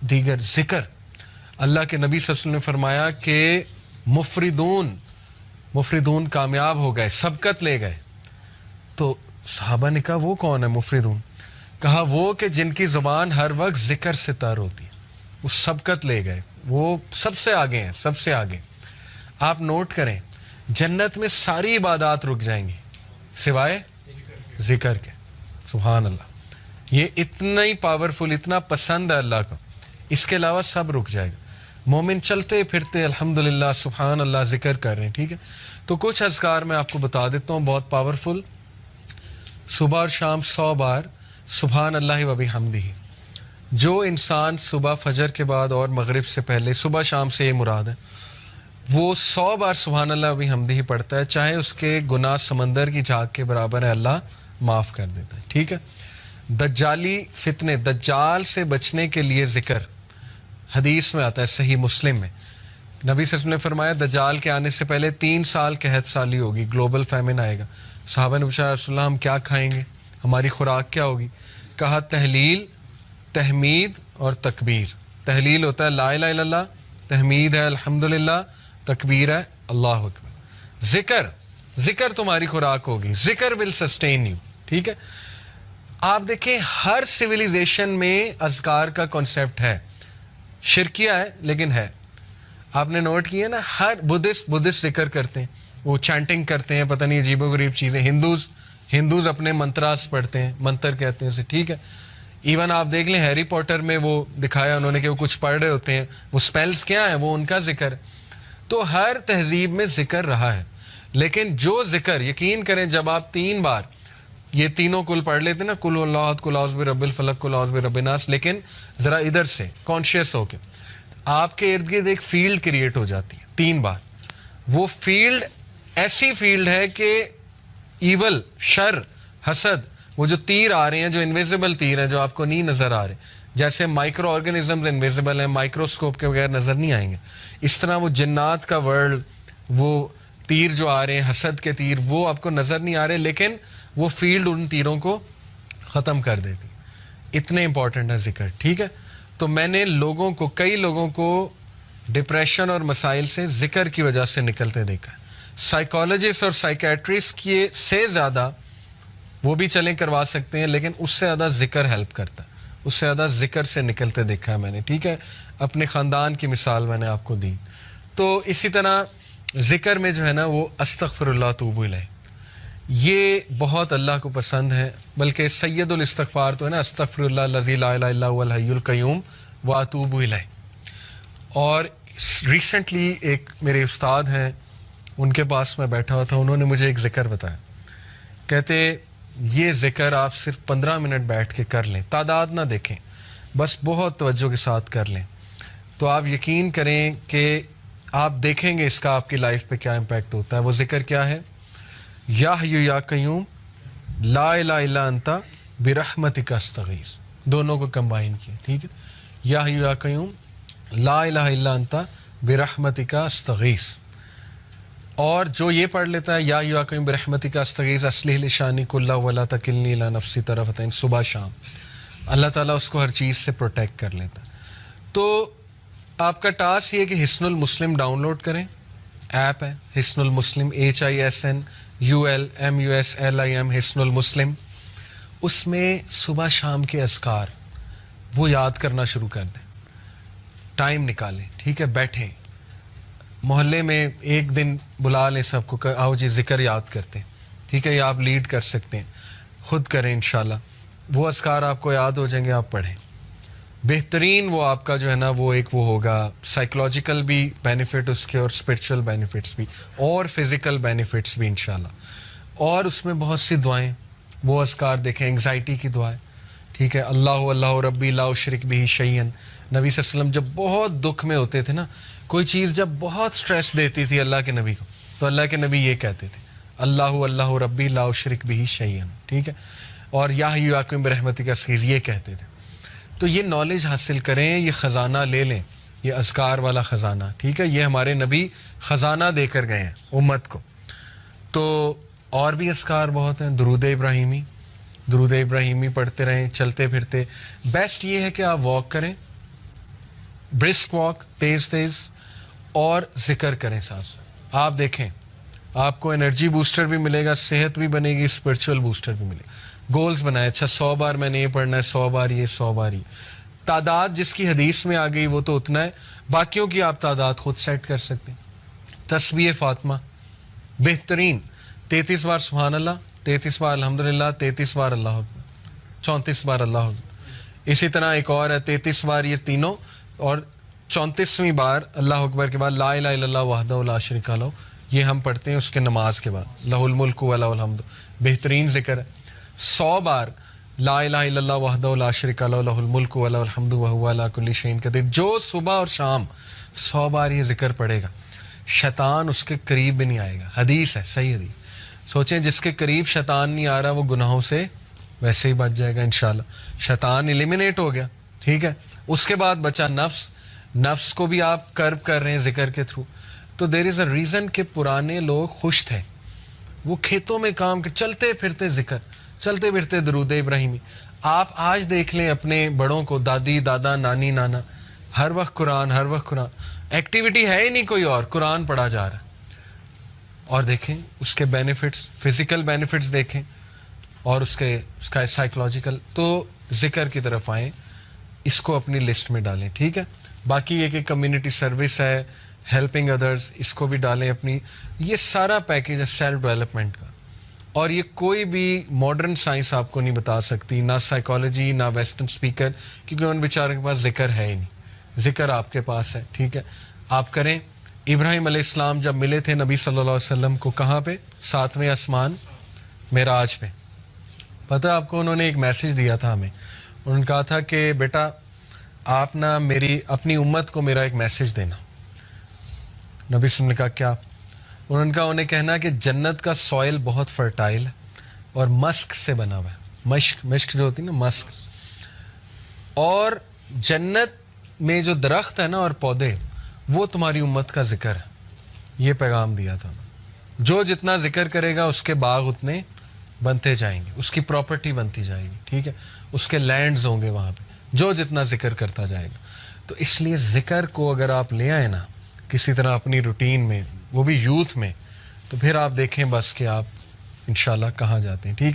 دیگر ذکر. اللہ کے نبی صلی اللہ علیہ وسلم نے فرمایا کہ مفردون کامیاب ہو گئے, سبقت لے گئے. تو صحابہ نے کہا وہ کون ہے مفردون؟ کہا وہ کہ جن کی زبان ہر وقت ذکر سے تر ہوتی ہے, وہ سبقت لے گئے, وہ سب سے آگے ہیں, سب سے آگے. آپ نوٹ کریں, جنت میں ساری عبادات رک جائیں گی سوائے ذکر کے. سبحان اللہ, یہ اتنا ہی پاورفل, اتنا پسند ہے اللہ کو, اس کے علاوہ سب رک جائے گا. مومن چلتے پھرتے الحمدللہ سبحان اللہ ذکر کر رہے ہیں. ٹھیک ہے, تو کچھ اذکار میں آپ کو بتا دیتا ہوں بہت پاورفل. صبح اور شام 100 بار سبحان اللہ و بحمدہ. جو انسان صبح فجر کے بعد اور مغرب سے پہلے, صبح شام سے یہ مراد ہے, وہ 100 بار سبحان اللہ و بحمدہ پڑھتا ہے, چاہے اس کے گناہ سمندر کی جھاگ کے برابر ہے, اللہ معاف کر دیتا ہے. ٹھیک ہے. دجالی فتنے, دجال سے بچنے کے لیے ذکر حدیث میں آتا ہے صحیح مسلم میں. نبی صلی اللہ علیہ وسلم نے فرمایا دجال کے آنے سے پہلے 3 سال قحط سالی ہوگی, گلوبل فیمن آئے گا. صحابہ نے پوچھا رسول اللہ ہم کیا کھائیں گے, ہماری خوراک کیا ہوگی؟ کہا تحلیل, تحمید اور تکبیر. تحلیل ہوتا ہے لا الہ الا اللہ, تحمید ہے الحمدللہ, تکبیر ہے اللہ اکبر. ذکر تمہاری خوراک ہوگی, ذکر ول سسٹین یو. ٹھیک ہے. آپ دیکھیں ہر سویلائزیشن میں اذکار کا کانسیپٹ ہے, شرکیہ ہے لیکن ہے. آپ نے نوٹ کیا نا, ہر بدھسٹ ذکر کرتے ہیں, وہ چینٹنگ کرتے ہیں, پتہ نہیں عجیب و غریب چیزیں. ہندوز اپنے منتراس پڑھتے ہیں, منتر کہتے ہیں اسے. ٹھیک ہے. ایون آپ دیکھ لیں ہیری پوٹر میں وہ دکھایا انہوں نے کہ وہ کچھ پڑھ رہے ہوتے ہیں, وہ سپیلز کیا ہیں, وہ ان کا ذکر ہے. تو ہر تہذیب میں ذکر رہا ہے, لیکن جو ذکر یقین کریں جب آپ 3 بار یہ تینوں کل پڑھ لیتے نا, کل اللہ احد, کل اعوذ برب الفلق, کل اعوذ برب الناس, لیکن ذرا ادھر سے کانشیس ہو کے آپ کے ارد گرد ایک فیلڈ کریٹ ہو جاتی ہے 3 بار. وہ فیلڈ ایسی فیلڈ ہے کہ ایول, شر, حسد, وہ جو تیر آ رہے ہیں, جو انویزیبل تیر ہیں جو آپ کو نہیں نظر آ رہے, جیسے مائکرو آرگنزمز انویزیبل ہیں, مائکروسکوپ کے بغیر نظر نہیں آئیں گے, اس طرح وہ جنات کا ورلڈ, وہ تیر جو آ رہے ہیں حسد کے تیر, وہ آپ کو نظر نہیں آ رہے, لیکن وہ فیلڈ ان تیروں کو ختم کر دیتی. اتنے امپورٹنٹ ہے ذکر. ٹھیک ہے. تو میں نے کئی لوگوں کو ڈپریشن اور مسائل سے ذکر کی وجہ سے نکلتے دیکھا ہے. سائیکالوجسٹ اور سائیکیٹرسٹ کی سے زیادہ وہ بھی چلیں کروا سکتے ہیں, لیکن اس سے زیادہ ذکر ہیلپ کرتا ہے, اس سے زیادہ ذکر سے نکلتے دیکھا ہے میں نے. ٹھیک ہے. اپنے خاندان کی مثال میں نے آپ کو دی. تو اسی طرح ذکر میں جو ہے نا وہ استغفر اللہ توب الیہ, یہ بہت اللہ کو پسند ہے. بلکہ سید الاستغفار تو ہے نا, استغفر اللہ الذی لا الہ الا هو الحی القیوم واتوب الیہ. اور ریسنٹلی ایک میرے استاد ہیں, ان کے پاس میں بیٹھا ہوا تھا, انہوں نے مجھے ایک ذکر بتایا. کہتے یہ ذکر آپ صرف 15 منٹ بیٹھ کے کر لیں, تعداد نہ دیکھیں, بس بہت توجہ کے ساتھ کر لیں, تو آپ یقین کریں کہ آپ دیکھیں گے اس کا آپ کی لائف پہ کیا امپیکٹ ہوتا ہے. وہ ذکر کیا ہے؟ یا حی یا قیوم لا الہ الا انت برحمتک استغیث. دونوں کو کمبائن کیا. ٹھیک ہے. یا حی یا قیوم لا الہ الا انت برحمتک استغیث. اور جو یہ پڑھ لیتا ہے یا حی یا قیوم برحمتک استغیث اصلح لی شانی کلہ ولا تکلنی الی نفسی طرفۃ عین, صبح شام اللہ تعالیٰ اس کو ہر چیز سے پروٹیکٹ کر لیتا. تو آپ کا ٹاسک یہ کہ حصن المسلم ڈاؤن لوڈ کریں, ایپ ہے حصن المسلم, HISNULMUSLIM, حصن المسلم. اس میں صبح شام کے اذکار وہ یاد کرنا شروع کر دیں, ٹائم نکالیں. ٹھیک ہے. بیٹھیں, محلے میں ایک دن بلا لیں سب کو, آؤ جی ذکر یاد کرتے ہیں. ٹھیک ہے. یہ آپ لیڈ کر سکتے ہیں, خود کریں انشاءاللہ. وہ اذکار آپ کو یاد ہو جائیں گے, آپ پڑھیں. بہترین وہ آپ کا جو ہے نا وہ ایک وہ ہوگا, سائیکولوجیکل بھی بینیفٹ اس کے, اور اسپرچول بینیفٹس بھی, اور فزیکل بینیفٹس بھی انشاءاللہ. اور اس میں بہت سی دعائیں, وہ اذکار دیکھیں, انگزائٹی کی دعائیں. ٹھیک ہے. اللہ ربی لا اشرک بہ شیئا. نبی صلی اللہ علیہ وسلم جب بہت دکھ میں ہوتے تھے نا, کوئی چیز جب بہت سٹریس دیتی تھی اللہ کے نبی کو, تو اللہ کے نبی یہ کہتے تھے اللہ ربی لا اشرک بہ شیئا. ٹھیک ہے. اور یا حی یا قیوم برحمتک استغیث یہ کہتے تھے. تو یہ نالج حاصل کریں, یہ خزانہ لے لیں, یہ اذکار والا خزانہ. ٹھیک ہے. یہ ہمارے نبی خزانہ دے کر گئے ہیں امت کو. تو اور بھی اذکار بہت ہیں. درود ابراہیمی پڑھتے رہیں چلتے پھرتے. بیسٹ یہ ہے کہ آپ واک کریں, برسک واک تیز تیز اور ذکر کریں ساتھ ساتھ. آپ دیکھیں آپ کو انرجی بوسٹر بھی ملے گا, صحت بھی بنے گی, اسپرچول بوسٹر بھی ملے گا. گولز بنائے, اچھا 100 بار میں نے یہ پڑھنا ہے, 100 بار یہ, 100 بار یہ. تعداد جس کی حدیث میں آ گئی وہ تو اتنا ہے, باقیوں کی آپ تعداد خود سیٹ کر سکتے ہیں. تسبیح فاطمہ بہترین 33 بار سبحان اللہ, 33 بار الحمدللہ, 33 بار اللہ اکبر, 34 بار اللہ اکبر. اسی طرح ایک اور ہے 33 بار یہ تینوں, اور 34ویں بار اللہ اکبر کے بعد لا الہ الا اللہ وحدہ لا شریک لہ, یہ ہم پڑھتے ہیں اس کے نماز کے بعد. لہ الملک و لہ الحمد بہترین ذکر ہے. 100 بار لا الہ الا اللہ وحدہ لا شریک لہ لہ الملک و لہ الحمد وہو علی کل شیء قدیر. جو صبح اور شام 100 بار یہ ذکر پڑھے گا, شیطان اس کے قریب بھی نہیں آئے گا. حدیث ہے, صحیح حدیث. سوچیں جس کے قریب شیطان نہیں آ رہا وہ گناہوں سے ویسے ہی بچ جائے گا انشاءاللہ. شیطان ایلیمینیٹ ہو گیا, ٹھیک ہے. اس کے بعد بچا نفس. نفس کو بھی آپ کرب کر رہے ہیں ذکر کے تھرو. تو دیر از اے ریزن کہ پرانے لوگ خوش تھے, وہ کھیتوں میں کام کر, چلتے پھرتے ذکر, چلتے پھرتے درود ابراہیمی. آپ آج دیکھ لیں اپنے بڑوں کو, دادی دادا نانی نانا, ہر وقت قرآن, ہر وقت قرآن, ایکٹیویٹی ہے ہی نہیں کوئی اور, قرآن پڑھا جا رہا ہے. اور دیکھیں اس کے بینیفٹس, فزیکل بینیفٹس دیکھیں, اور اس کا سائیکولوجیکل. تو ذکر کی طرف آئیں, اس کو اپنی لسٹ میں ڈالیں, ٹھیک ہے. باقی یہ کہ کمیونٹی سروس ہے, ہیلپنگ ادرس, اس کو بھی ڈالیں اپنی. یہ سارا پیکیج ہے سیلف ڈیولپمنٹ کا, اور یہ کوئی بھی ماڈرن سائنس آپ کو نہیں بتا سکتی, نہ سائیکالوجی نہ ویسٹرن اسپیکر, کیونکہ ان بیچاروں کے پاس ذکر ہے ہی نہیں. ذکر آپ کے پاس ہے, ٹھیک ہے, آپ کریں. ابراہیم علیہ السلام جب ملے تھے نبی صلی اللہ علیہ وسلم کو, کہاں پہ؟ 7ویں آسمان معراج پہ. پتہ آپ کو انہوں نے ایک میسج دیا تھا ہمیں. انہوں نے کہا تھا کہ بیٹا آپ نا میری اپنی امت کو میرا ایک میسج دینا. نبی صلی اللہ علیہ وسلم نے کہا کیا؟ انہوں نے کہا انہیں کہنا کہ جنت کا سوئل بہت فرٹائل ہے اور مسک سے بنا ہوا ہے. مشک جو ہوتی ہے نا, مسک. اور جنت میں جو درخت ہے نا اور پودے, وہ تمہاری امت کا ذکر ہے. یہ پیغام دیا تھا. جو جتنا ذکر کرے گا اس کے باغ اتنے بنتے جائیں گے, اس کی پراپرٹی بنتی جائے گی, ٹھیک ہے. اس کے لینڈز ہوں گے وہاں پہ, جو جتنا ذکر کرتا جائے گا. تو اس لیے ذکر کو اگر آپ لے آئیں نا کسی طرح اپنی روٹین میں, وہ بھی یوتھ میں, تو پھر آپ دیکھیں بس کہ آپ انشاءاللہ کہاں جاتے ہیں, ٹھیک ہے.